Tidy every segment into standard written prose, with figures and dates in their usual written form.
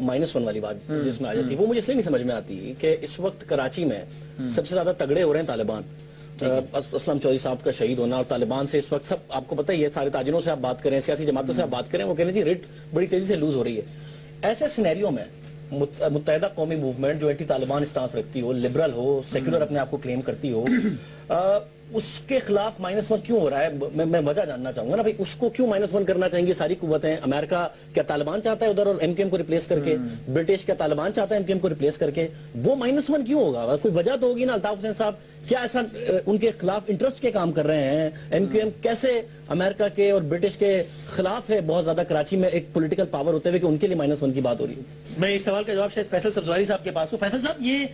-1 والی بات جس میں آ جاتی ہے وہ مجھے اس لیے نہیں سمجھ میں آتی کہ اس وقت کراچی میں سب سے زیادہ تگڑے ہو رہے ہیں طالبان. اسلم چودھری صاحب کا شہید ہونا اور طالبان سے اس وقت سب آپ کو پتہ ہی ہے, سارے تاجروں سے آپ بات کریں, سیاسی جماعتوں سے آپ بات کریں, وہ کہہ رہے ہیں جی ریٹ بڑی تیزی سے لوز ہو رہی ہے. ایسے سینیریو میں متحدہ قومی موومنٹ جو اینٹی طالبان اسٹانس رکھتی ہو, لبرل ہو, سیکولر اپنے آپ کو کلیم کرتی ہو, اس کے خلاف -1 کیوں ہو رہا ہے؟ میں وجہ جاننا چاہوں گا نا بھائی, اس کو کیوں -1 کرنا چاہیں گے ساری قوتیں؟ امریکہ کیا طالبان چاہتا ہے ادھر اور ایم کیو ایم کو ریپلیس کر کے؟ برٹش کیا طالبان چاہتا ہے ایم کیو ایم کو ریپلیس کر کے؟ وہ -1 کیوں ہوگا؟ کوئی وجہ تو ہوگی نا الطاف حسین صاحب. کیا ایسا ان کے خلاف انٹرسٹ کے کام کر رہے ہیں؟ ایم کیو ایم کیسے امریکہ کے اور برٹش کے خلاف ہے بہت زیادہ کراچی میں ایک پولیٹیکل پاور ہوتے ہوئے کہ ان کے لیے -1 کی بات ہو رہی ہے؟ میں اس سوال کا جواب شاید فیصل سبزواری صاحب کے پاس ہوں. فیصل صاحب, یہ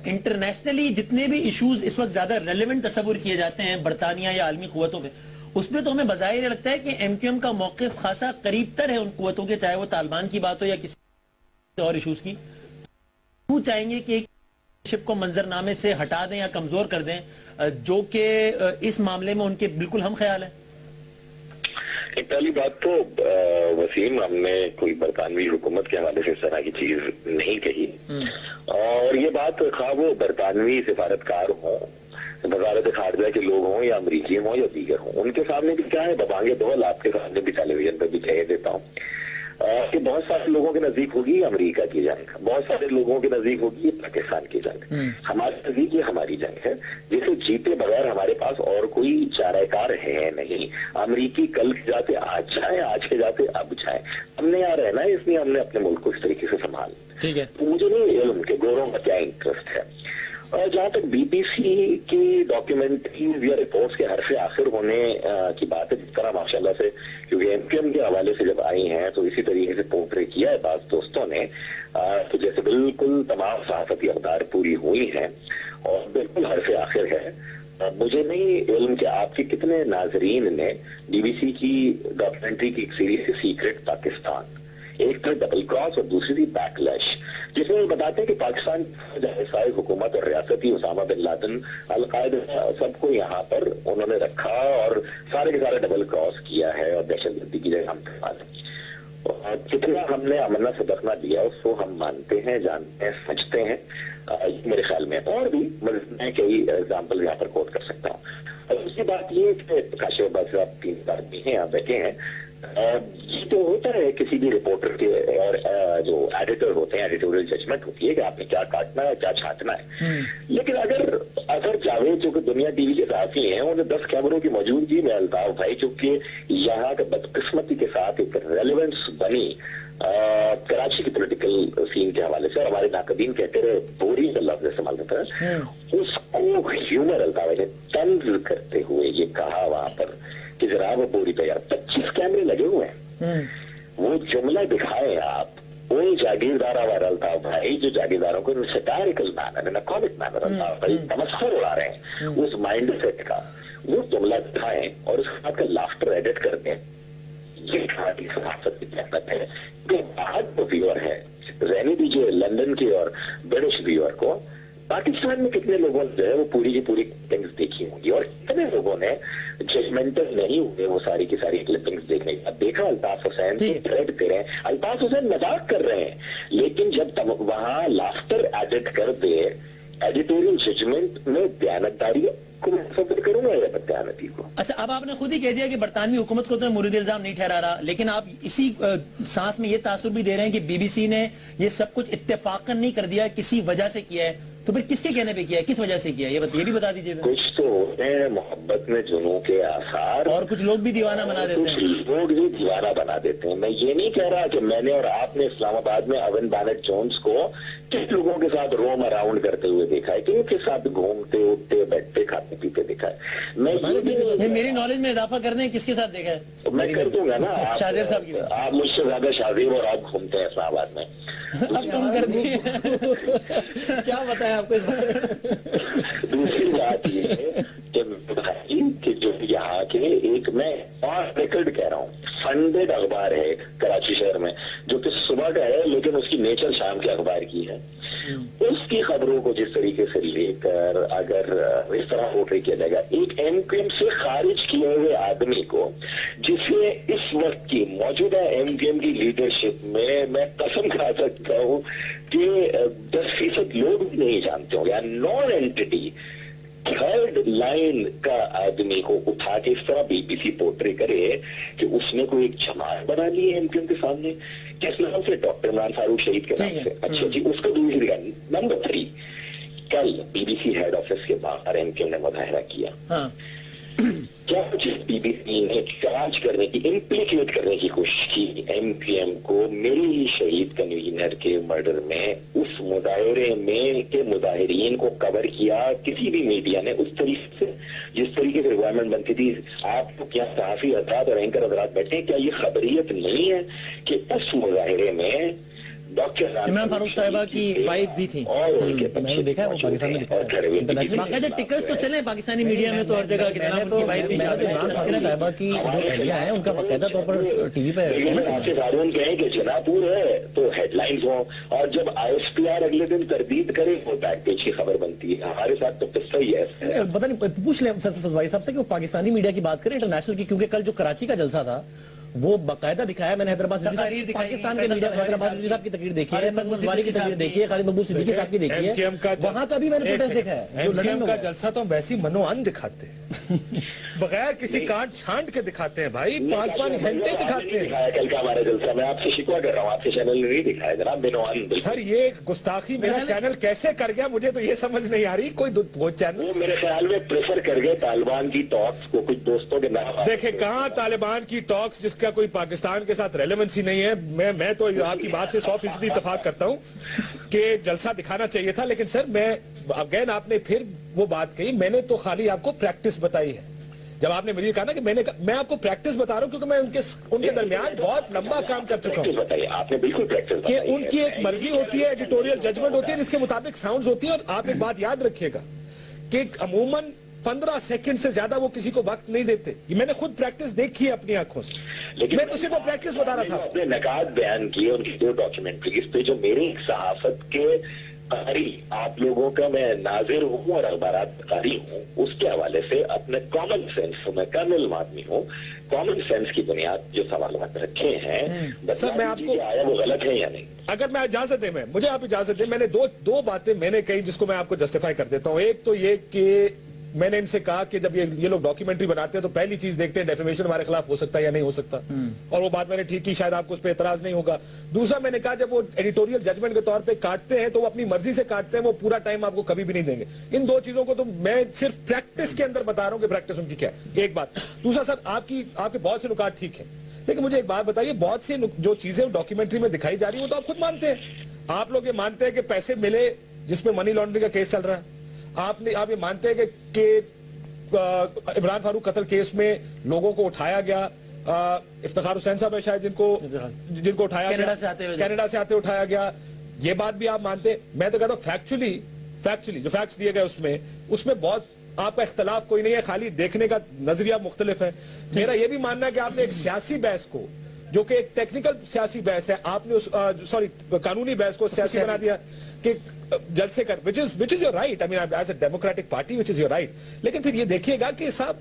انٹرنیشنلی جتنے بھی ایشوز اس وقت زیادہ ریلیونٹ تصور کیے جاتے ہیں برطانیہ یا عالمی قوتوں کے, اس پہ تو ہمیں بظاہر یہ لگتا ہے کہ ایم کیو ایم کا موقف خاصا قریب تر ہے ان قوتوں کے, چاہے وہ طالبان کی بات ہو یا کسی اور ایشوز کی. وہ چاہیں گے کہ شپ کو منظرنامے سے ہٹا دیں یا کمزور کر دیں, جو کہ اس معاملے میں ان کے بالکل ہم خیال ہے. پہلی بات تو وسیم, ہم نے کوئی برطانوی حکومت کے حوالے سے اس طرح کی چیز نہیں کہی, اور یہ بات خواہ وہ برطانوی سفارتکار ہوں, وزارت خارجہ کے لوگ ہوں یا امریکی ہوں یا دیگر ہوں, ان کے سامنے بھی کیا ہے ببانگے دول, آپ کے سامنے بھی ٹیلی ویژن پہ بھی کہہ دیتا ہوں کہ بہت سارے لوگوں کے نزدیک ہوگی امریکہ کی جنگ, بہت سارے لوگوں کے نزدیک ہوگی پاکستان کی جنگ. ہمارے نزدیک یہ ہماری جنگ ہے جسے جیتے بغیر ہمارے پاس اور کوئی چارہ کار ہے نہیں. امریکی کل کے جاتے آج جائیں, آج کے جاتے اب جائیں. ہم نے یہاں رہنا ہے, اس لیے ہم نے اپنے ملک کو اس طریقے سے سنبھالا. ٹھیک ہے, تو مجھے نہیں علم کہ گوروں کا کیا انٹرسٹ ہے. اور جہاں تک بی بی سی کی ڈاکیومنٹریز یا رپورٹس کے حرف آخر ہونے کی بات ہے, جس طرح ماشاءاللہ سے کیونکہ ایم کیو ایم کے حوالے سے جب آئی ہیں تو اسی طریقے سے پورٹری کیا ہے بعض دوستوں نے, تو جیسے بالکل تمام صحافتی اقدار پوری ہوئی ہیں اور بالکل حرف آخر ہے. مجھے نہیں علم کہ آپ کے کتنے ناظرین نے بی بی سی کی ڈاکیومنٹری کی ایک سیریز سے سیکرٹ پاکستان, ایک تھا ڈبل کراس اور دوسری تھی بیک لیش, جس میں بتاتے ہیں کہ پاکستان جائے حکومت اور ریاستی اسامہ بن لادن القاعدہ سب کو یہاں پر انہوں نے رکھا اور سارے کے سارے ڈبل کراس کیا ہے اور دہشت گردی کی جگہ ہم کتنا ہم نے امنا صدقنا دیا اس کو ہم مانتے ہیں, جانتے ہیں, سمجھتے ہیں. میرے خیال میں اور بھی میں کئی ایگزامپل یہاں پر کوٹ کر سکتا ہوں. اور دوسری بات یہ کہ کاشف عباس صاحب 3 آدمی ہیں یہاں بیٹھے ہیں, یہ تو ہوتا ہے کسی بھی رپورٹر کے اور جو ایڈیٹر ہوتے ہیں, ایڈیٹوریل ججمنٹ ہوتی ہے کہ آپ نے کیا کاٹنا ہے کیا چھانٹنا ہے. لیکن اگر جاوید جو کہ دنیا ٹی وی کے صحافی ہیں, انہیں 10 کیمروں کی موجودگی میں الطاف بھائی جو کہ یہاں کے بدقسمتی کے ساتھ ایک ریلیونس بنی کراچی کی پولیٹیکل سین کے حوالے سے, اور ہمارے ناقدین کہتے رہے بوری کا لفظ استعمال کرتا ہے, اس کو ہیومر الطاف بھائی نے طنز کرتے ہوئے یہ کہا وہاں پر کہ جناب بوری پہ یار 25 کیمرے لگے ہوئے ہیں, وہ جملہ دکھائے آپ. وہی جاگیردار ہمارا الطاف بھائی جو جاگیرداروں کو سٹیریکل مینر کامک مینر الطاف بھائی تمسخر اڑا رہے ہیں اس مائنڈ سیٹ کا, وہ جملہ دکھائیں اور اس کے بعد کا لافٹر ایڈٹ کر دیں. یہ کھاٹی صحافت کی طاقت ہے کہ باہر جو ویور ہے, رہنے دیجیے لندن کے اور برٹش ویور کو, پاکستان میں کتنے لوگوں نے جو ہے وہ پوری کی پوری کلپنگز دیکھی ہوں گی, اور کتنے لوگوں نے ججمنٹل نہیں ہوئے وہ ساری کی ساری کلپنگز دیکھنے کا. دیکھا الطاف حسین تھریڈ دے رہے ہیں, الطاف حسین مذاق کر رہے ہیں, لیکن جب وہاں لافٹر ایڈٹ کر دے ایڈیٹوریل ججمنٹ میں دیانتداری کو میں کروں گا یا بدیانتی کو. اچھا, اب آپ نے خود ہی کہہ دیا کہ برطانوی حکومت کو تو مورد الزام نہیں ٹھہرا رہا, لیکن آپ اسی سانس میں یہ تاثر بھی دے رہے ہیں کہ بی بی سی نے یہ سب کچھ اتفاقاً نہیں کر دیا, کسی وجہ سے کیا ہے. تو پھر کس کے کہنے پہ کیا ہے, کس وجہ سے کیا ہے, یہ بھی بتا دیجیے. کچھ تو ہوتے ہیں محبت میں جنوں کے آثار, اور کچھ لوگ بھی دیوانہ بنا دیتے ہیں. کچھ لوگ بھی دیوانہ بنا دیتے ہیں. میں یہ نہیں کہہ رہا کہ میں نے اور آپ نے اسلام آباد میں اوین بینٹ جونز کو کس لوگوں کے ساتھ روم اراؤنڈ کرتے ہوئے دیکھا ہے, کن کے ساتھ گھومتے اٹھتے بیٹھتے کھاتے پیتے دیکھا ہے. میں میری نالج میں اضافہ کر دیں, کس کے ساتھ دیکھا ہے میں کر دوں گا نا. شاہزیب صاحب کی, آپ مجھ سے زیادہ شاہزیب اور آپ گھومتے ہیں اسلام آباد میں. اب کم کر دیے, کیا بتائیں آپ کو. دوسری بات یہ ہے کہ جو یہاں کہ ایک میں آن ریکارڈ کہہ رہا ہوں فنڈیڈ اخبار ہے کراچی شہر میں جو کہ صبح کا ہے لیکن اس کی نیچر شام کے اخبار کی ہے، اس کی خبروں کو جس طریقے سے لے کر اگر اس طرح پورٹری کیا جائے گا ایک ایم کیو ایم سے خارج کیے ہوئے آدمی کو، جسے اس وقت کی موجودہ ایم کیو ایم کی لیڈرشپ میں قسم کھا سکتا ہوں کہ 10% لوگ بھی نہیں جانتے ہوں گے، نان اینٹی تھرڈ لائن کا آدمی کو اٹھا کے اس طرح بی بی سی پورٹری کرے کہ اس نے کوئی ایک جماعت بنا لی ہے ایم کیو ایم کے سامنے، کس نام سے؟ ڈاکٹر عمران فاروق شہید کے نام سے۔ اچھا جی، اس کا دوسری نمبر 3، کل B B C head office کے باہر ایم کیو ایم نے مظاہرہ کیا، کیا جس بی بی سی نے چارج کرنے کی، امپلیکیٹ کرنے کی کوشش کی ایم پی ایم کو میری ہی شہید کنوینر کے مرڈر میں، اس مظاہرے میں کے مظاہرین کو کور کیا کسی بھی میڈیا نے اس طریقے سے جس طریقے سے ریکوائرمنٹ بنتی تھی؟ آپ کو کیا صحافی حضرات اور اینکر حضرات بیٹھے ہیں، کیا یہ خبریت نہیں ہے کہ اس مظاہرے میں ڈاکٹر عمران فاروق صاحبہ کی وائف بھی تھی؟ میں نے دیکھا ہے، وہ پاکستان میں لکھا ہے، باقاعدہ ٹکرز تو چلے پاکستانی میڈیا میں تو ہر جگہ کہ جناب کی وائف بھی عمران فاروق صاحبہ کی جو اہلیہ ہیں ان کا باقاعدہ طور پر ٹی وی پہ آپ سے قانون کہیں کہ جناپور ہے تو ہیڈ لائنز ہوں، اور جب آئی ایس پی آر اگلے دن تردید کرے وہ بیک پیج کی خبر بنتی ہے۔ ہمارے ساتھ تو قصہ ہی ہے، پتہ نہیں، پوچھ لیں فیصل سبزواری صاحب سے کہ وہ پاکستانی میڈیا کی بات کریں انٹرنیشنل کی، کیونکہ کل جو کراچی کا جلسہ تھا وہ باقاعدہ دکھایا، میں نے حیدرآباد پاکستان کے میڈیا حیدرآباد صاحب کی تقریر دیکھی ہے، فیصل سبزواری کی تقریر دیکھی ہے، خالد مقبول صدیقی صاحب کی دیکھی ہے، وہاں کا بھی میں نے پروٹیسٹ دیکھا ہے۔ جو لندن کا جلسہ تو ہم ویسی منوان دکھاتے ہیں، بغیر کسی کانٹ چھانٹ کے دکھاتے ہیں بھائی، 5-5 گھنٹے دکھاتے ہیں۔ کل کا ہمارا جلسہ میں آپ سے شکوہ کر رہا ہوں، آپ کے چینل نے نہیں دکھایا جناب، منوان سر یہ گستاخی میرا چینل کیسے کر گیا مجھے تو یہ سمجھ نہیں آ رہی، کوئی چینل وہ میرے خیال میں پریفر کر گئے طالبان کی ٹاکس کو، کچھ دوستوں کے نام دیکھیں کہاں طالبان کی ٹاکس جس کا کوئی پاکستان کے ساتھ ریلیونسی نہیں ہے۔ میں تو آپ کی بات سے 100% اتفاق کرتا ہوں کہ جلسہ دکھانا چاہیے تھا، لیکن سر میں اگین آپ نے پھر وہ بات کہی، میں نے تو خالی آپ کو پریکٹس بتائی ہے۔ جب آپ نے مجھے کہا نا کہ میں آپ کو پریکٹس بتا رہا ہوں کیونکہ میں ان کے درمیان بہت لمبا کام کر چکا ہوں آپ نے بالکل پریکٹس کہ ان کی ایک مرضی ہوتی ہے، ایڈیٹوریل ججمنٹ ہوتی ہے جس کے مطابق ساؤنڈز ہوتی ہے، اور آپ ایک بات یاد رکھیے گا کہ عموماً 15 سیکنڈ سے زیادہ وہ کسی کو وقت نہیں دیتے، یہ میں نے خود پریکٹس دیکھی ہے اپنی آنکھوں سے، میں تو صرف وہ پریکٹس بتا رہا تھا۔ اپنے نکات بیان کیے ان کی 2 ڈاکیومنٹریز پہ جو میری صحافت کے قاری آپ لوگوں کا میں ناظر ہوں اور اخبارات قاری ہوں، اس کے حوالے سے اپنے کامن سینس، میں کرنل آدمی ہوں، کامن سینس کی بنیاد جو سوالات رکھے ہیں سر میں آپ کو آیا وہ غلط ہے یا نہیں؟ اگر میں اجازت دیں، مجھے آپ اجازت دیں، میں نے دو باتیں میں نے کہی جس کو میں آپ کو جسٹیفائی کر دیتا ہوں۔ ایک تو یہ کہ میں نے ان سے کہا کہ جب یہ لوگ ڈاکیومنٹری بناتے ہیں تو پہلی چیز دیکھتے ہیں ڈیفیمیشن ہمارے خلاف ہو سکتا ہے یا نہیں ہو سکتا، اور وہ بات میں نے ٹھیک کی، شاید آپ کو اس پہ اعتراض نہیں ہوگا۔ دوسرا میں نے کہا جب وہ ایڈیٹوریل ججمنٹ کے طور پہ کاٹتے ہیں تو وہ اپنی مرضی سے کاٹتے ہیں، وہ پورا ٹائم آپ کو کبھی بھی نہیں دیں گے۔ ان 2 چیزوں کو تو میں صرف پریکٹس کے اندر بتا رہا ہوں کہ پریکٹس ان کی کیا ہے، ایک بات۔ دوسرا سر آپ کے بہت سے نکات ٹھیک ہیں، لیکن مجھے ایک بات بتائیے، بہت سے جو چیزیں ڈاکیومنٹری میں دکھائی جا رہی ہیں وہ تو آپ خود مانتے ہیں، آپ لوگ یہ مانتے ہیں کہ پیسے ملے جس میں منی لانڈرنگ کا کیس چل رہا ہے، آپ یہ مانتے ہیں کہ عمران فاروق قتل کیس میں لوگوں کو اٹھایا گیا، افتخار حسین صاحب ہے شاید جن کو اٹھایا گیا، کینیڈا سے آتے اٹھایا گیا، یہ بات بھی آپ مانتے ہیں۔ میں تو کہتا ہوں فیکچولی جو فیکٹس دیے گئے اس میں بہت آپ کا اختلاف کوئی نہیں ہے، خالی دیکھنے کا نظریہ مختلف ہے۔ میرا یہ بھی ماننا ہے کہ آپ نے ایک سیاسی بحث کو، جو کہ ایک ٹیکنیکل سیاسی بحث ہے، آپ نے قانونی بحث کو سیاسی بنا دیا کہ جلسے کر which is your right, I mean as a democratic party which is your right، لیکن پھر یہ دیکھیے گا کہ صاحب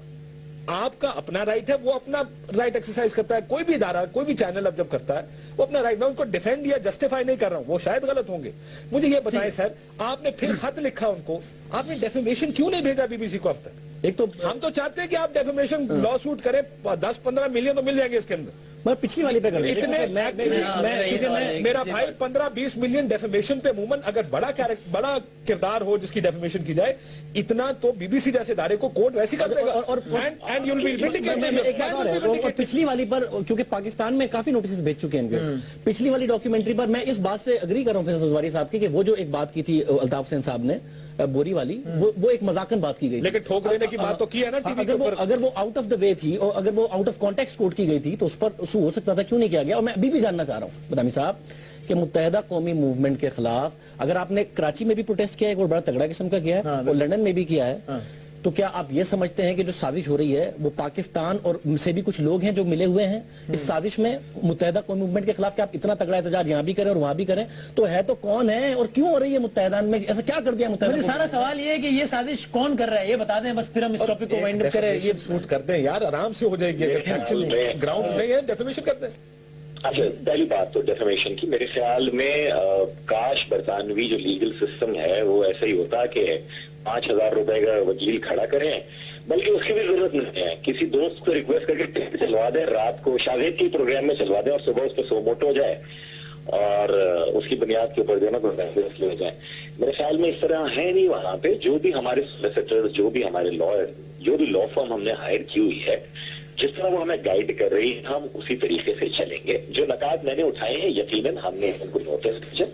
آپ کا اپنا رائٹ ہے، وہ اپنا رائٹ ایکسرسائز کرتا ہے، کوئی بھی ادارہ کوئی بھی چینل اب جب کرتا ہے وہ اپنا رائٹ، میں ان کو ڈیفینڈ یا جسٹیفائی نہیں کر رہا ہوں، وہ شاید غلط ہوں گے۔ مجھے یہ بتائیں سر، آپ نے پھر خط لکھا ان کو، آپ نے ڈیفیمیشن کیوں نہیں بھیجا بی بی سی کو اب تک؟ ایک تو ہم تو چاہتے ہیں کہ آپ ڈیفیمیشن لا سوٹ کریں، 10-15 ملین تو مل جائیں گے اس کے اندر۔ میں پچھلی والی پہ میرا بھائی 15-20 ملین ڈیفیمیشن پہ عموماً اگر بڑا کردار ہو جس کی ڈیفیمیشن کی جائے، اتنا تو بی بی سی جیسے ادارے کو کوڈ ویسی کر دے گا۔ اور پچھلی والی پر کیونکہ پاکستان میں کافی نوٹسز بھیج چکے ہیں، پچھلی والی ڈاکیومنٹری پر میں اس بات سے اگری کر رہا ہوں فیصل سبزواری صاحب کی کہ وہ جو ایک بات کی تھی الطاف حسین صاحب نے بوری والی، وہ ایک مذاقن بات کی گئی، لیکن ٹھوک دینے کی بات تو کی ہے نا ٹی وی کے اوپر۔ اگر وہ آؤٹ آف دا وے تھی اور اگر وہ آؤٹ آف کانٹیکسٹ کوٹ کی گئی تھی تو اس پر ایشو ہو سکتا تھا، کیوں نہیں کیا گیا؟ اور میں ابھی بھی جاننا چاہ رہا ہوں بدامی صاحب کہ متحدہ قومی موومنٹ کے خلاف اگر آپ نے کراچی میں بھی پروٹیسٹ کیا ہے، ایک بڑا تگڑا قسم کا کیا ہے، اور لندن میں بھی کیا ہے، تو کیا آپ یہ سمجھتے ہیں کہ جو سازش ہو رہی ہے وہ پاکستان اور سے بھی کچھ لوگ ہیں جو ملے ہوئے ہیں اس سازش میں متحدہ قومی موومنٹ کے خلاف؟ کہ آپ اتنا تگڑا احتجاج یہاں بھی کریں اور وہاں بھی کریں، تو ہے تو کون ہے اور کیوں ہو رہی ہے متحدان میں؟ ایسا کیا کر دیا متحدہ؟ سارا سوال یہ ہے کہ یہ سازش کون کر رہا ہے، یہ بتا دیں بس، پھر ہم اس ٹاپک کو وائنڈ اپ کریں. یہ سوٹ کرتے ہیں یار، آرام سے ہو جائے گی. گراؤنڈ نہیں ہے ڈیفیمیشن کرتے ہیں. اچھا، پہلی بات تو ڈیفیمیشن کی، میرے خیال میں کاش برطانوی جو لیگل سسٹم ہے وہ ایسا ہی ہوتا کہ 5,000 روپے کا وکیل کھڑا کریں، بلکہ اس کی بھی ضرورت نہیں ہے. کسی دوست کو ریکویسٹ کر کے چلوا دیں، رات کو شاہد کی پروگرام میں چلوا دیں اور صبح اس پہ سو موٹو ہو جائے اور اس کی بنیاد کے اوپر جو ہے نا فیصلے ہو جائیں. میرے خیال میں اس طرح ہے نہیں وہاں پہ. جو بھی ہمارے سولیسیٹر، جو بھی ہمارے لائر، جو بھی لا فرم ہم نے ہائر کی ہوئی ہے، جس طرح وہ ہمیں گائیڈ کر رہی ہے ہم اسی طریقے سے چلیں گے. جو نکات میں نے اٹھائے ہیں یقیناً ہم نے ان کو نوٹس کیا،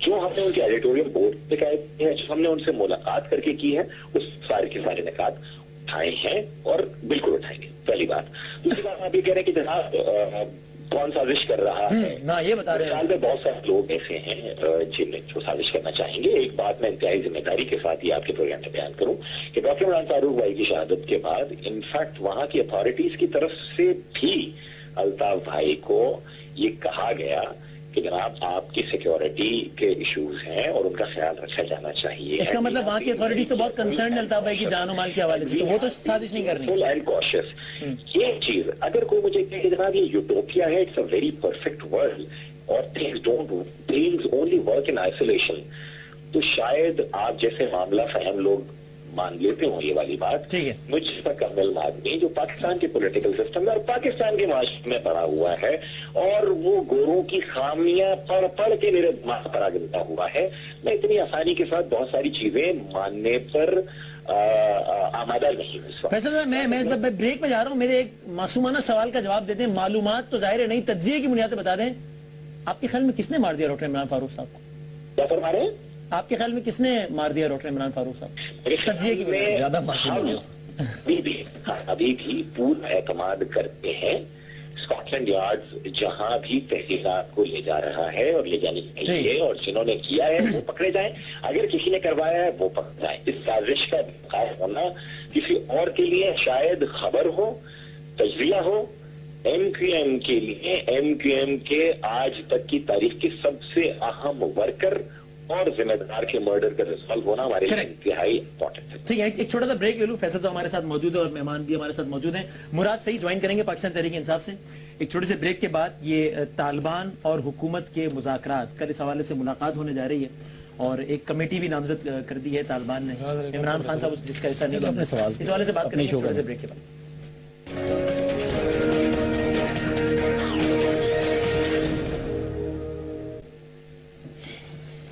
جو ہم نے ان کے ایڈیٹوریل بورڈ پہ کیے ہیں، جو ہم نے ان سے ملاقات کر کے کی ہے، اس سارے کے سارے نکات اٹھائے ہیں اور بالکل اٹھائیں گے. پہلی بات. دوسری بات آپ یہ کہہ رہے ہیں کہ جناب کون سازش کر رہا ہے. یہ بتا رہے ہیں میں بہت سارے لوگ ایسے ہیں جن جو سازش کرنا چاہیں گے. ایک بات میں انتہائی ذمہ داری کے ساتھ یہ آپ کے پروگرام میں بیان کروں کہ ڈاکٹر عمران فاروق بھائی کی شہادت کے بعد انفیکٹ وہاں کی اتھارٹیز کی طرف سے بھی الطاف بھائی کو یہ کہا گیا کہ جناب آپ کی سیکیورٹی کے ایشوز ہیں اور ان کا خیال رکھا جانا چاہیے. اس کا مطلب وہاں کی اتھارٹیز تو بہت کنسرن ہے الطاف بھائی کی جان و مال کے حوالے سے، تو وہ تو سازش نہیں کرنی. فل اینڈ کوشش. یہ چیز اگر کوئی مجھے کہے کہ جناب یہ یوٹوپیا ہے، it's a very perfect world اور things only work in isolation, تو شاید آپ جیسے معاملہ فہم لوگ مان لیتے ہوں یہ والی بات. مجھ تک کامل آدمی جو پاکستان کے پولیٹیکل سسٹم میں اور پاکستان کے معاشرے میں پڑا ہوا ہے اور وہ گوروں کی خامیاں پڑھ کے میرے دماغ پر آگنتا ہوا ہے، میں اتنی آسانی کے ساتھ بہت ساری چیزیں ماننے پر آمادہ نہیں ہوں. فیصل صاحب میں اس بات بریک میں جا رہا ہوں، میرے ایک معصومانہ سوال کا جواب دیتے ہیں. معلومات تو ظاہر ہے نہیں، تجزیے کی بنیاد پہ بتا دیں، آپ کے خیال میں کس نے مار دیا ڈاکٹر عمران فاروق صاحب کو؟ کیا فرما رہے ہیں؟ آپ کے خیال میں کس نے مار دیا ڈاکٹر عمران فاروق صاحب؟ تجزیے کی زیادہ معصوم ابھی بھی پورا اعتماد کرتے ہیں اسکاٹ لینڈ یارڈ جہاں بھی تحقیقات کو لے جا رہا ہے اور لے جانے چاہیے، اور جنہوں نے کیا ہے وہ پکڑے جائیں، اگر کسی نے کروایا ہے وہ پکڑ جائیں. اس سازش کا خاص ہونا کسی اور کے لیے شاید خبر ہو، تجزیہ ہو. ایم کیو ایم کے لیے، ایم کیو ایم کے آج تک کی تاریخ کے سب سے اہم ورکر اور ذمہ دار کے مرڈر کا ریزالو ہونا ہمارے لیے انتہائی امپورٹنٹ ہے. ٹھیک ہے، ایک چھوٹا سا بریک لے لوں. فیصل صاحب ہمارے ساتھ موجود ہے اور مہمان بھی ہمارے ساتھ موجود ہیں. مراد سعید جوائن کریں گے پاکستان تحریک انصاف سے. ایک چھوٹے سے بریک کے بعد یہ طالبان اور حکومت کے مذاکرات، کل اس حوالے سے ملاقات ہونے جا رہی ہے اور ایک کمیٹی بھی نامزد کر دی ہے طالبان نے. عمران خان صاحب جس کا حصہ نہیں، اس حوالے سے بات کریں گے چھوٹے سے بریک کے بعد.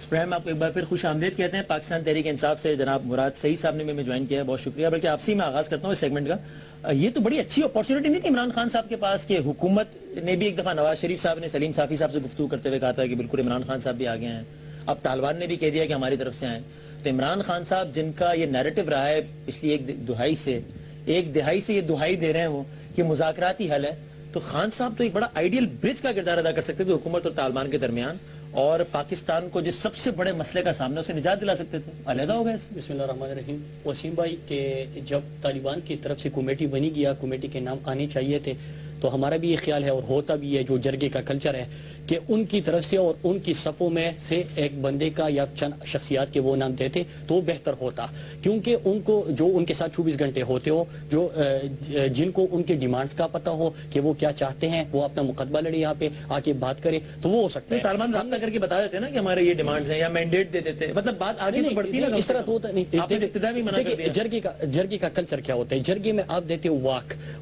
پروگرام آپ کو ایک بار پھر خوش آمدید کہتے ہیں. پاکستان تحریک انصاف سے جناب مراد سعید صاحب نے میں جوائن کیا ہے، بہت شکریہ. بلکہ آپ سے میں آغاز کرتا ہوں اس سیگمنٹ کا. یہ تو بڑی اچھی اپورچونٹی نہیں تھی عمران خان صاحب کے پاس کہ حکومت نے بھی ایک دفعہ نواز شریف صاحب نے سلیم صافی صاحب سے گفتگو کرتے ہوئے کہا تھا کہ بالکل عمران خان صاحب بھی آگے ہیں، اب طالبان نے بھی کہہ دیا کہ ہماری طرف سے آئیں. تو عمران خان صاحب جن کا یہ نیریٹو رہا ہے پچھلی ایک دہائی سے یہ دہائی دے رہے ہیں وہ کہ مذاکراتی حل ہے، تو خان صاحب تو ایک بڑا آئیڈیل برج کا کردار ادا کر سکتے تھے حکومت اور طالبان کے درمیان، اور پاکستان کو جس سب سے بڑے مسئلے کا سامنا اسے نجات دلا سکتے تھے. علیحدہ ہو گئے. بسم اللہ الرحمن الرحیم. وسیم بھائی کہ جب طالبان کی طرف سے کمیٹی بنی گیا، کمیٹی کے نام آنے چاہیے تھے، تو ہمارا بھی یہ خیال ہے اور ہوتا بھی ہے، جو جرگے کا کلچر ہے کہ ان کی طرف سے اور ان کی صفوں میں سے ایک بندے کا یا چند شخصیات کے وہ نام دیتے تو بہتر ہوتا، کیونکہ ان کو جو ان کے ساتھ 24 گھنٹے ہوتے ہو، جو جن کو ان کے ڈیمانڈز کا پتہ ہو کہ وہ کیا چاہتے ہیں، وہ اپنا مقدمہ لڑے، یہاں پہ آ کے بات کرے، تو وہ ہو سکتا ہے. طالبان رابطہ کر کے بتا دیتے نا کہ ہمارے یہ ڈیمانڈز ہیں یا مینڈیٹ دے دیتے، مطلب بات آگے تو بڑھتی نا. اس طرح تو ہوتا نہیں. جرگے کا کلچر کیا ہوتا ہے؟ جرگے میں آپ دیتے ہو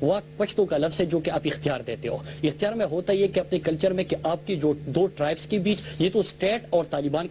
واک پشتو کا لفظ ہے جو کہ آپ اختیار دیتے ہو. اختیار میں ہوتا یہ کہ اپنے کلچر میں کہ آپ کی جو دو ٹرائبس کے بیچ، یہ تو اسٹیٹ اور طالبان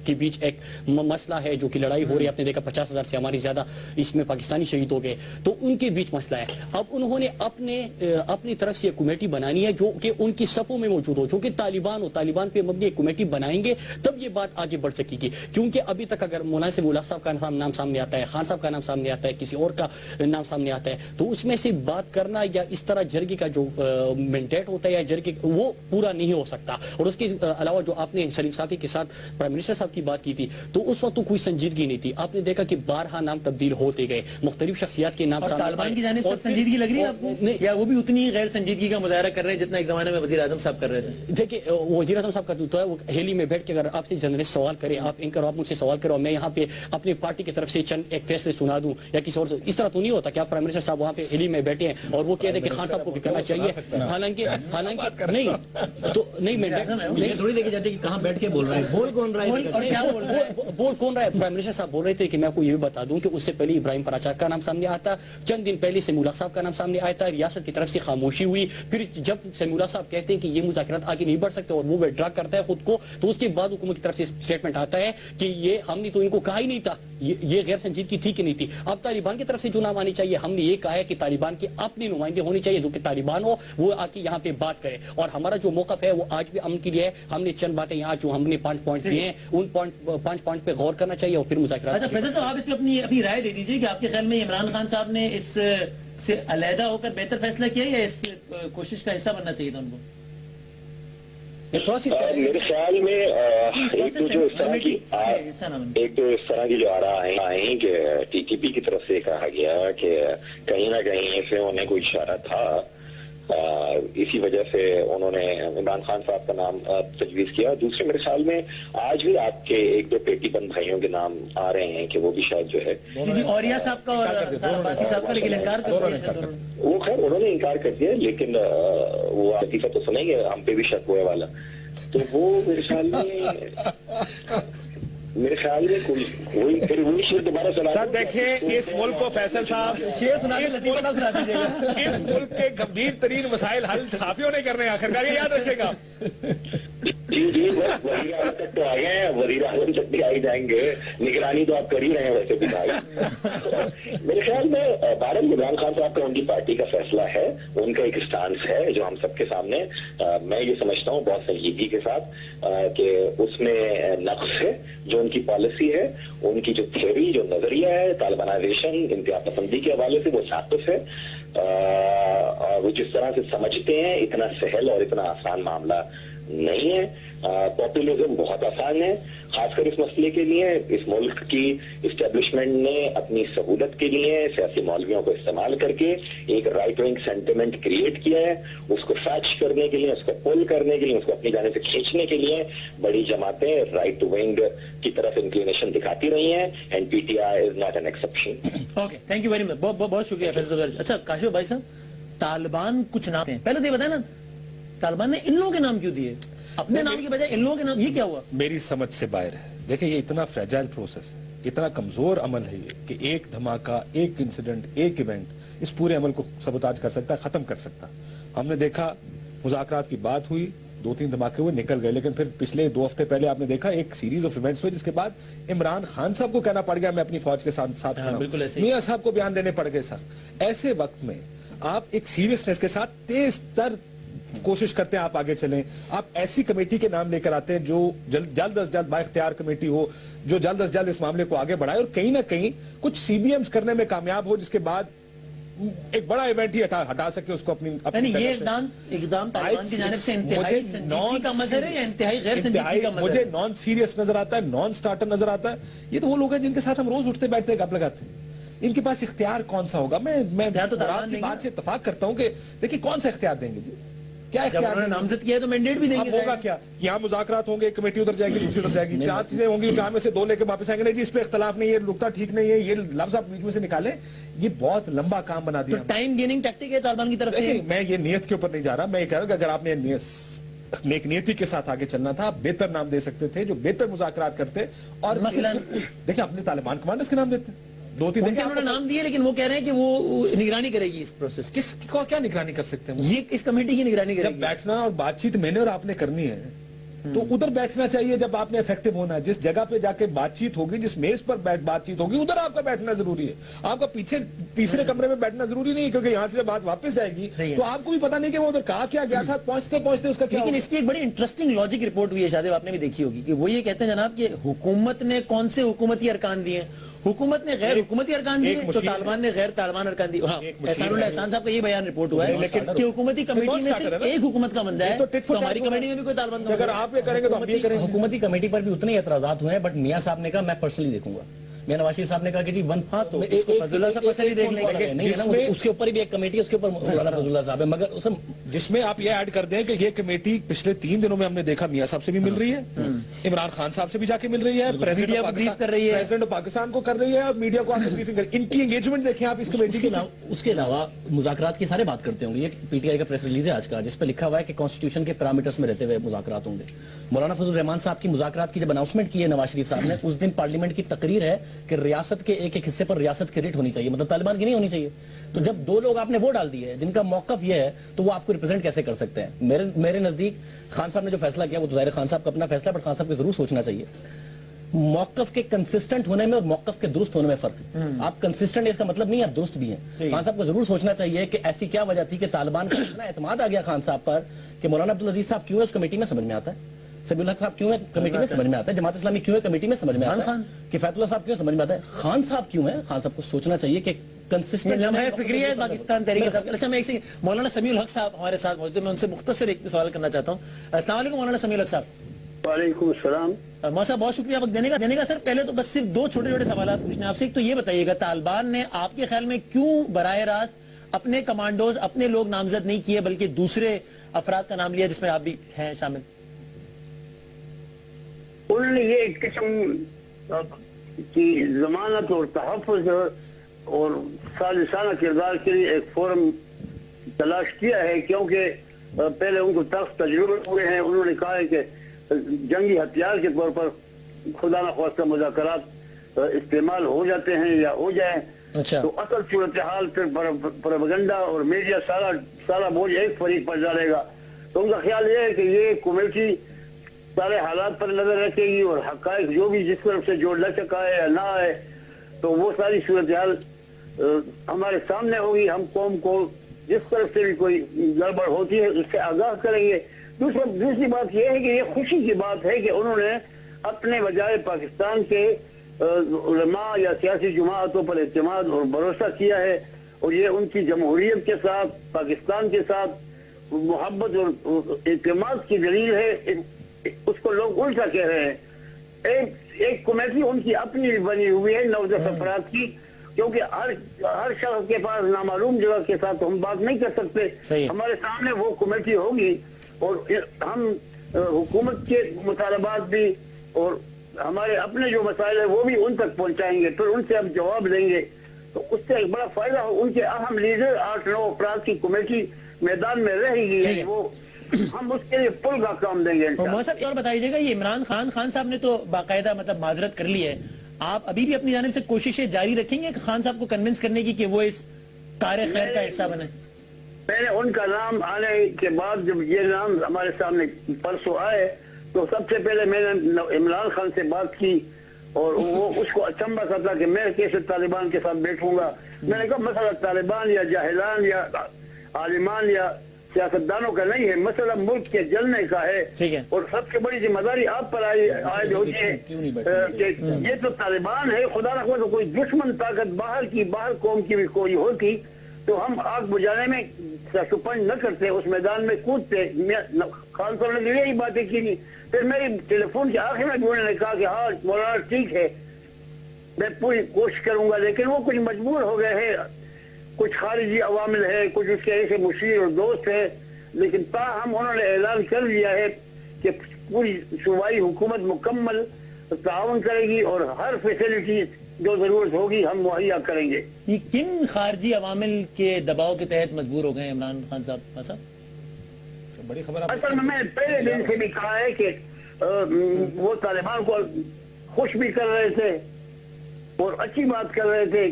کے بیچ ایک مسئلہ ہے جو کہ لڑائی ہو رہی ہے. آپ نے دیکھا 50,000 سے ہماری زیادہ اس میں پاکستانی شہید ہو گئے، تو ان کے بیچ مسئلہ ہے. اب انہوں نے اپنی طرف سے کمیٹی بنانی ہے جو کہ ان کی صفوں میں موجود ہو، جو کہ طالبان پہ مبنی ایک کمیٹی بنائیں گے تب یہ بات آگے بڑھ سکے گی. کیونکہ ابھی تک اگر مولانا سمیع اللہ صاحب کا نام سامنے آتا ہے، خان صاحب کا نام سامنے آتا ہے، کسی اور کا نام سامنے آتا ہے، تو اس میں سے بات کرنا یا اس طرح جرگی کا جو مینڈیٹ ہوتا ہے یا جرگی وہ پورا نہیں ہو سکتا. اور اس کے علاوہ جو آپ نے سلیم صافی کے ساتھ پرائم منسٹر صاحب کی بات کی تھی تو اس وقت تو کوئی سنجیدگی نہیں تھی. آپ نے دیکھا کہ بارہا نام تبدیل ہوتے گئے, مختلف شخصیات کے نام. طالبان کی جانب سے سنجیدگی لگ رہی ہے آپ کو یا وہ بھی اتنی غیر سنجیدگی کا مظاہرہ کر رہے ہیں جتنا ایک زمانے میں وزیر اعظم صاحب کر رہے تھے؟ دیکھیں وزیر اعظم صاحب کا جو ہے وہ ہیلی میں بیٹھ کے اگر آپ سے جرنلسٹ سوال کرے, آپ اینکر آپ مجھ سے سوال کرو, میں یہاں پہ اپنی پارٹی کی طرف سے چند ایک فیصلے سنا دوں یا کسی اور اس طرح تو نہیں ہوتا کہ آپ پرائم منسٹر صاحب وہاں پہ ہیلی میں بیٹھے ہیں اور وہ کہتے ہیں کہ خان صاحب کو بھی کرنا چاہیے. حالانکہ نہیں تو نہیں میں تھوڑی دیکھی جاتی کہ کہاں بیٹھ کے بول رہا ہے, بول کون رہا ہے, بول کون رہا ہے. پرائم منسٹر صاحب بول رہے تھے کہ میں آپ کو یہ بھی بتا دوں کہ اس سے پہلے ابراہیم پراچار کا نام سامنے آتا, چند دن پہلے سمیع اللہ صاحب کا نام سامنے آیا تھا, ریاست کی طرف سے خاموشی ہوئی. پھر جب سمیع اللہ صاحب کہتے ہیں کہ یہ مذاکرات آگے نہیں بڑھ سکتے اور وہ ویڈرا کرتا ہے خود کو, تو اس کے بعد حکومت کی طرف سے اسٹیٹمنٹ آتا ہے کہ یہ ہم نے تو ان کو کہا ہی نہیں تھا, یہ غیر سنجیدگی تھی کہ نہیں تھی. اب طالبان کی طرف سے جو نام آنی چاہیے, ہم نے یہ کہا ہے کہ طالبان کے اپنے نمائندے ہونے چاہیے جو کہ طالبان ہو, وہ آ کے یہاں پہ بات کرے. اور ہمارا جو موقف ہے وہ آج بھی امن کے لیے ہے. ہم نے چند باتیں یہاں جو ہم نے 5 پوائنٹ دیے ہیں ان 5 پوائنٹ پہ غور کرنا چاہیے اور پھر مذاکرات. اچھا فیصل صاحب, آپ اس پہ اپنی رائے دے دیجیے کہ آپ کے خیال میں عمران خان صاحب نے اس سے علیحدہ ہو کر بہتر فیصلہ کیا یا اس کوشش کا حصہ بننا چاہیے تھا ان کو؟ میرے خیال میں ایک تو اس طرح کی جو آراء آئیں کہ ٹی ٹی پی کی طرف سے کہا گیا کہ کہیں نہ کہیں سے انہیں کوئی اشارہ تھا, اسی وجہ سے انہوں نے عمران خان صاحب کا نام تجویز کیا. دوسرے میرے خیال میں آج بھی آپ کے 1-2 پیٹی بند بھائیوں کے نام آ رہے ہیں کہ وہ بھی شاید جو ہے اوریا صاحب کا اور عباسی صاحب کا, لیکن انکار کر دیا. وہ خیر انہوں نے انکار کر دیا, لیکن وہ عطیفہ تو سنیں گے, ہم پہ بھی شک ہوئے والا. تو وہ میرے خیال میں کوئی دوبارہ سر دیکھیں اس ملک کو فیصل صاحب اس ملک کے گمبھیر ترین مسائل حل صحافیوں نے کرنے, آخرکار یہ یاد رکھے گا. جی بس وزیر اعظم تک تو آ گئے ہیں, وزیر اعظم تک بھی آئی جائیں گے, نگرانی تو آپ کر ہی رہے ہیں ویسے بھی بھائی. میرے خیال میں بھارت عمران خان صاحب کا ان کی پارٹی کا فیصلہ ہے, ان کا ایک اسٹانس ہے جو ہم سب کے سامنے, میں یہ سمجھتا ہوں بہت سنجیدگی کے ساتھ کہ اس میں نقص ہے. جو ان کی پالیسی ہے, ان کی جو تھیوری, جو نظریہ ہے طالبانائزیشن, انتہا پسندی کے حوالے سے, وہ ناقص ہے. وہ جس طرح سے سمجھتے ہیں اتنا سہل اور اتنا آسان معاملہ نہیں ہے. پاپولزم بہت آسان ہے, خاص کر اس مسئلے کے لیے. اس ملک کی اسٹیبلشمنٹ نے اپنی سہولت کے لیے سیاسی مولویوں کو استعمال کر کے ایک رائٹ ونگ سینٹیمنٹ کریٹ کیا ہے. اس کو فیچ کرنے کے لیے, اس کو پل کرنے کے لیے, اس کو اپنی جانب سے کھینچنے کے لیے بڑی جماعتیں رائٹ ونگ کی طرف انکلینیشن دکھاتی رہی ہیں, and P T I is not an exception. Okay, thank you very much, بہت شکریہ فیصل. اچھا کاشف بھائی صاحب, طالبان کچھ نام ہیں, پہلے تو یہ بتائیں نا طالبان نے ان لوگوں کے نام کیوں دیے, اپنے نام کی بجائے ان لوگوں کے نام, یہ کیا ہوا؟ میری سمجھ سے باہر ہے. دیکھیں یہ اتنا فریجائل پروسیس ہے, اتنا کمزور عمل ہے یہ کہ ایک دھماکہ, ایک انسیڈنٹ, ایک ایونٹ اس پورے عمل کو سبوتاج کر سکتا ہے, ختم کر سکتا. ہم نے دیکھا مذاکرات کی بات ہوئی, 2-3 دھماکے ہوئے, نکل گئے, لیکن پھر پچھلے 2 ہفتے پہلے آپ نے دیکھا ایک سیریز آف ایونٹس ہوئے جس کے بعد عمران خان صاحب کو کہنا پڑ گیا میں اپنی فوج کے ساتھ کھڑا ہوں, میاں صاحب کو بیان دینے پڑ گئے. سر ایسے وقت میں آپ ایک سیریسنس کے ساتھ تیز تر کوشش کرتے ہیں آپ آگے چلیں. آپ ایسی کمیٹی کے نام لے کر آتے ہیں جو جلد از جلد با اختیار کمیٹی ہو, جو جلد از جلد اس معاملے کو آگے بڑھائے اور کہیں نہ کہیں کچھ سی بی ایمز کرنے میں کامیاب ہو, جس کے بعد ایک بڑا ایونٹ ہی ہٹا سکے اس کو اپنی یہ اقدام طالبان کی جانب سے انتہائی سنجیدگی کا مظہر ہے یا انتہائی غیر سنجیدگی کا مظہر ہے؟ مجھے نان سیریس نظر آتا ہے, نان سٹارٹر نظر آتا ہے. یہ تو وہ لوگ ہیں جن کے ساتھ ہم روز اٹھتے بیٹھتے گپ لگاتے ہیں. ان کے پاس اختیار کون سا ہوگا؟ میں آپ کی بات سے اتفاق کرتا ہوں کہ دیکھیں کون سا اختیار دیں گے, جی کیا اختیار ہے؟ نامزد کیا ہے تو مینڈیٹ بھی دیں گے. ہوگا کیا, یہاں مذاکرات ہوں گے, کمیٹی ادھر جائے گی, دوسری ادھر جائے گی, 4 چیزیں ہوں گی, جہاں میں سے 2 لے کے واپس آئیں گے, نہیں جی اس پہ اختلاف نہیں ہے, نقطہ ٹھیک نہیں ہے, یہ لفظ آپ بیچ میں سے نکالیں. یہ بہت لمبا کام بنا دیا. ٹائم گیننگ ٹیکٹک ہے طالبان کی طرف سے. میں یہ نیت کے اوپر نہیں جا رہا, میں یہ کہہ رہا ہوں کہ اگر آپ نے نیک نیتی کے ساتھ آگے چلنا تھا, آپ بہتر نام دے سکتے تھے جو بہتر مذاکرات کرتے. اور مثلا دیکھیں اپنے طالبان کمانڈرز کے نام دیتے, 2-3 انہوں نے نام دیے, لیکن وہ کہہ رہے ہیں کہ وہ نگرانی کرے گی اس پروسیس. کس کو کیا نگرانی کر سکتے ہیں؟ یہ اس کمیٹی کی نگرانی کرے گی. جب بیٹھنا اور بات چیت میں نے اور آپ نے کرنی ہے تو ادھر بیٹھنا چاہیے. جب آپ نے افیکٹو ہونا ہے, جس جگہ پہ جا کے بات چیت ہوگی, جس میز پر بات چیت ہوگی, ادھر آپ کا بیٹھنا ضروری ہے. آپ کا پیچھے تیسرے کمرے میں بیٹھنا ضروری نہیں, کیونکہ یہاں سے بات واپس جائے گی تو آپ کو بھی پتا نہیں کہ وہ ادھر کہا کیا گیا تھا, پہنچتے پہنچتے اس کا کیا. لیکن اس کی ایک بڑی انٹرسٹنگ لاجک رپورٹ ہوئی ہے, شادب آپ نے بھی دیکھی ہوگی, کہ وہ یہ کہتے ہیں جناب کہ حکومت نے کون سے حکومتی ارکان دیے ہیں. حکومت نے غیر حکومتی ارکان دیے تو طالبان نے غیر طالبان ارکان دیے. احسان اللہ احسان صاحب کا یہ بیان رپورٹ ہوا ہے کہ حکومتی کمیٹی میں صرف ایک حکومت کا بندہ ہے, تو ہماری کمیٹی میں بھی کوئی طالبان کا, اگر آپ یہ کریں گے تو ہم یہ کریں گے. حکومتی کمیٹی پر بھی اتنے ہی اعتراضات ہوئے ہیں, بٹ میاں صاحب نے کہا میں پرسنلی دیکھوں گا. میاں نواز شریف صاحب نے کہا کہ جی فضل اللہ صاحب پرسنلی دیکھ لیں گے, اس کے اوپر بھی ایک کمیٹی, اس کے اوپر مولانا فضل اللہ صاحب ہے, مگر جس میں آپ یہ ایڈ کر دیں کہ یہ کمیٹی پچھلے 3 دنوں میں ہم نے دیکھا میاں صاحب سے بھی مل رہی ہے, عمران خان صاحب سے بھی جا کے مل رہی ہے, پریزیڈنٹ آف پاکستان کو کر رہی ہے, اور میڈیا کو آپ بریفنگ کر, ان کی انگیجمنٹ دیکھیں آپ اس کمیٹی کی. اس کے علاوہ مذاکرات کی سارے بات کرتے ہوں گے. یہ پی ٹی آئی کا پریس ریلیز ہے آج کا, جس پہ لکھا ہوا ہے کہ کانسٹیٹیوشن کے پیرامیٹرز میں رہتے ہوئے مذاکرات ہوں گے. مولانا فضل الرحمان صاحب کی مذاکرات کی جب اناؤنسمنٹ کی ہے نواز شریف صاحب نے, اس دن پارلیمنٹ کی تقریر ہے کہ ریاست کے ایک ایک حصے پر ریاست کی ریٹ ہونی چاہیے, مطلب طالبان کی نہیں ہونی چاہیے. تو جب 2 لوگ آپ نے وہ ڈال دیے جن کا موقف یہ ہے, تو وہ آپ کو ریپرزینٹ کیسے کر سکتے ہیں؟ میرے نزدیک خان صاحب نے جو فیصلہ کیا وہ تو ظاہر خان صاحب کا اپنا فیصلہ, بٹ خان صاحب کو ضرور سوچنا چاہیے موقف کے کنسسٹنٹ ہونے میں اور موقف کے درست ہونے میں فرق ہے. آپ کنسسٹنٹ اس کا مطلب نہیں آپ درست بھی ہیں. خان صاحب کو ضرور سوچنا چاہیے کہ ایسی کیا وجہ تھی کہ طالبان کا اتنا اعتماد آ گیا خان صاحب پر کہ مولانا عبدالعزیز صاحب کیوں ہے اس کمیٹی میں سمجھ میں آتا ہے, سمیع الحق صاحب کیوں ہے کمیٹی میں سمجھ میں آتا ہے, جماعت اسلامی کیوں ہے کمیٹی میں سمجھ میں آتا ہے, کفایت اللہ صاحب کیوں سمجھ میں آتا ہے, خان صاحب کیوں ہے. خان صاحب کو سوچنا چاہیے کہ کنسسٹنٹ لمحہ فکری ہے پاکستان تحریک. اچھا میں مولانا سمیع الحق صاحب ہمارے ساتھ موجود ہیں, میں ان سے مختصر ایک سوال کرنا چاہتا ہوں. السلام علیکم مولانا سمیع الحق صاحب. وعلیکم السلام. مولانا صاحب بہت شکریہ وقت دینے کا. سر پہلے تو بس صرف 2 چھوٹے چھوٹے سوالات پوچھنے آپ سے. ایک تو یہ بتائیے گا طالبان نے آپ کے خیال میں کیوں براہ راست اپنے کمانڈوز اپنے لوگ نامزد نہیں کیے بلکہ دوسرے افراد کا نام لیا جس میں آپ بھی ہیں شامل؟ انہوں نے یہ ایک قسم کی ضمانت اور تحفظ اور سالسانہ کردار کے لیے ایک فورم تلاش کیا ہے, کیونکہ پہلے ان کو تخت تجربے ہوئے ہیں. انہوں نے کہا ہے کہ جنگی ہتھیار کے طور پر خدا نخواستہ مذاکرات استعمال ہو جاتے ہیں یا ہو جائیں تو اصل صورتحال پھر پروپیگنڈا اور میڈیا سارا بوجھ ایک فریق پر ڈالے گا. تو ان کا خیال یہ ہے کہ یہ کمیٹی سارے حالات پر نظر رکھے گی اور حقائق جو بھی جس طرف سے جو لچک آئے یا نہ آئے تو وہ ساری صورتحال ہمارے سامنے ہوگی. ہم قوم کو جس طرف سے بھی کوئی گڑبڑ ہوتی ہے اس سے آگاہ کریں گے. دوسری بات یہ ہے کہ یہ خوشی کی بات ہے کہ انہوں نے اپنے بجائے پاکستان کے علماء یا سیاسی جماعتوں پر اعتماد اور بھروسہ کیا ہے, اور یہ ان کی جمہوریت کے ساتھ پاکستان کے ساتھ محبت اور اعتماد کی دلیل ہے. اس کو لوگ الٹا کہہ رہے ہیں. ایک کمیٹی ان کی اپنی بنی ہوئی ہے 9-10 افراد کی, کیونکہ ہر شخص کے پاس نامعلوم جگہ کے ساتھ ہم بات نہیں کر سکتے. ہمارے سامنے وہ کمیٹی ہوگی اور ہم حکومت کے مطالبات بھی اور ہمارے اپنے جو مسائل ہیں وہ بھی ان تک پہنچائیں گے, پھر ان سے ہم جواب لیں گے. تو اس سے ایک بڑا فائدہ ہو. ان کے اہم لیڈر 8-9 افراد کی کمیٹی میدان میں رہے گی, وہ ہم اس کے لیے پل کا کام دیں گے. صاحب اور بتائیے گا, یہ عمران خان صاحب نے تو باقاعدہ مطلب معذرت کر لی ہے, آپ ابھی بھی اپنی جانب سے کوششیں جاری رکھیں گے خان صاحب کو کنونس کرنے کی کہ وہ اس کار خیر کا حصہ بنے؟ میں نے ان کا نام آنے کے بعد جب یہ نام ہمارے سامنے پرسوں آئے تو سب سے پہلے میں نے عمران خان سے بات کی, اور وہ اس کو اچنبھا کرتا کہ میں کیسے طالبان کے ساتھ بیٹھوں گا. میں نے کہا مسئلہ طالبان یا جاہلان یا عالمان یا سیاستدانوں کا نہیں ہے, مسئلہ ملک کے جلنے کا ہے, اور سب سے بڑی ذمہ داری آپ پر عائد ہوتی ہے کہ یہ تو طالبان ہے. خدا نخواستہ تو کوئی دشمن طاقت باہر قوم کی بھی کوئی ہوتی تو ہم آگ بجھانے میں سپنج نہ کرتے, اس میدان میں کودتے. خان صاحب نے یہی باتیں کی. پھر میری ٹیلی فون کے آخر میں بھی انہوں نے کہا کہ ہاں مولانا ٹھیک ہے میں پوری کوشش کروں گا, لیکن وہ کچھ مجبور ہو گئے ہیں, کچھ خارجی عوامل ہے, کچھ اس کے ایسے مشیر اور دوست ہے, لیکن تاہم انہوں نے اعلان کر دیا ہے کہ پوری صوبائی حکومت مکمل تعاون کرے گی اور ہر فیسلٹی جو ضرورت ہوگی ہم مہیا کریں گے. یہ کن خارجی عوامل کے دباؤ کے تحت مجبور ہو گئے عمران خان صاحب؟ بڑی خبر. اصل میں پہلے دن سے بھی کہا ہے کہ وہ طالبان کو خوش بھی کر رہے تھے اور اچھی بات کر رہے تھے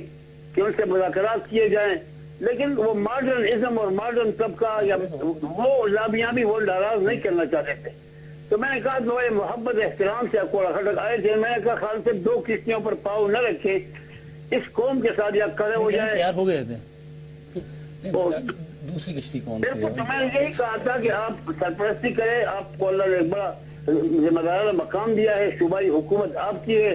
کہ ان سے مذاکرات کیے جائیں, لیکن وہ ماڈرن ازم اور ماڈرن طبقہ یا وہ لابیاں بھی وہ ناراض نہیں کرنا چاہتے تھے. تو میں نے کہا کہ وہ محبت احترام سے کوڑا کھٹک آئے تھے. میں نے کہا خان سے 2 کشتیوں پر پاؤں نہ رکھے, اس قوم کے ساتھ یا کھڑے ہو جائے. تیار ہو گئے تھے دوسری کشتی کون سی؟ بالکل. تو میں نے یہی کہا تھا کہ آپ سرپرستی کریں, آپ کو اللہ نے ایک بڑا ذمہ دارانہ مقام دیا ہے, صوبائی حکومت آپ کی ہے,